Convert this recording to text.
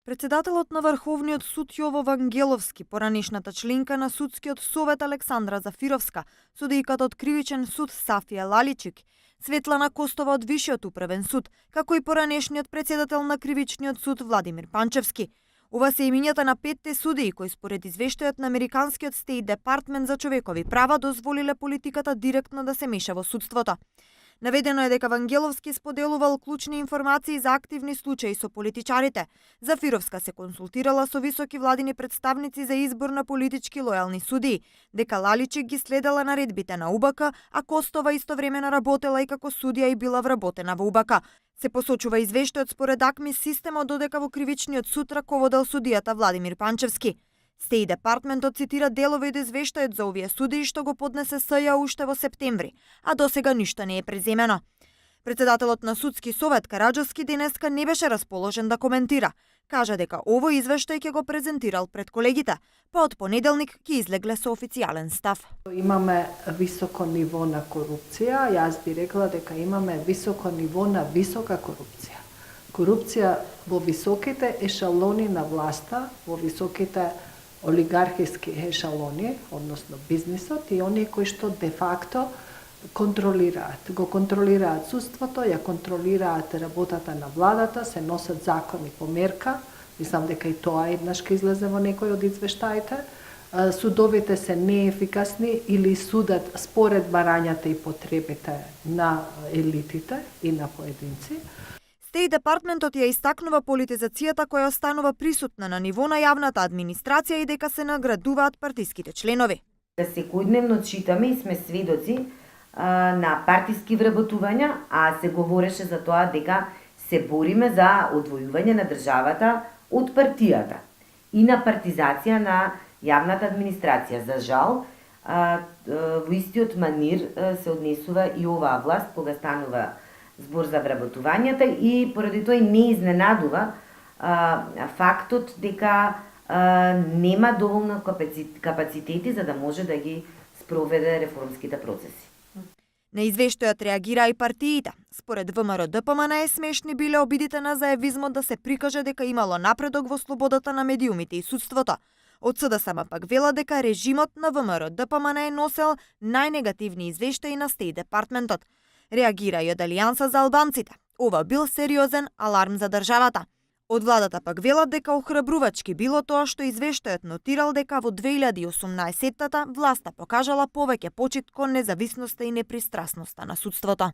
Председателот на Врховниот суд Јово Вангеловски, поранешната членка на судскиот совет Александра Зафировска, судијката од Кривичен суд Сафија Лаличик, Светлана Костова од Вишиот управен суд, како и поранешниот председател на Кривичниот суд Владимир Панчевски. Ова се имињата на 5 судии кои според извештајот на Американскиот Стейт Департмент за човекови права дозволиле политиката директно да се меша во судството. Наведено е дека Вангеловски споделувал клучни информации за активни случаи со политичарите. Зафировска се консултирала со високи владини представници за избор на политички лојални судии, дека Лаличик ги следела наредбите на УБК, а Костова истовремено работела и како судија и била вработена во УБК. Се посочува извештајот според АКМИ системот додека во Кривичниот суд раководел судијата Владимир Панчевски. Стеј департментот цитира делови од извештајот за овие судии што го поднесе СЈ уште во септември, а досега ништо не е преземено. Председателот на судски совет Караџовски денеска не беше расположен да коментира. Кажа дека овој извештај ќе го презентирал пред колегите, па од понеделник ќе излегле со официјален став. Имаме високо ниво на корупција, јас би рекла дека имаме високо ниво на висока корупција. Корупција во високите ешалони на власта, во високите олигархиски ешалони, односно бизнисот и оние кои што де факто контролираат. Го контролираат судството, ја контролираат работата на владата, се носат закони по мерка. Мислам дека и тоа еднаш ке излезе во некој од извештаите. Судовите се неефикасни или судат според барањата и потребите на елитите и на поединци. Стеј департментот ја истакнува политизацијата која останува присутна на ниво на јавната администрација и дека се наградуваат партиските членови. Секојдневно читаме и сме сведоци на партиски вработувања, а се говореше за тоа дека се бориме за одвојување на државата од партијата и на партизација на јавната администрација. За жал, во истиот манир се однесува и оваа власт кога станува збор за вработувањата и поради тоа не изненадува фактот дека нема доволно капацитети за да може да ги спроведе реформските процеси. На извештајот реагира и партиите. Според ВМРО ДПМН смешни биле обидите на заевизмот да се прикаже дека имало напредок во слободата на медиумите и судството. Од СДСМ пак вела дека режимот на ВМРО ДПМН носел најнегативни извештаи на Стеј департментот. Реагира и од Алијанса за албанците. Ова бил сериозен аларм за државата. Од владата пак велат дека охрабрувачки било тоа што извештајот нотирал дека во 2018-та власта покажала повеќе почит кон независноста и непристрасноста на судството.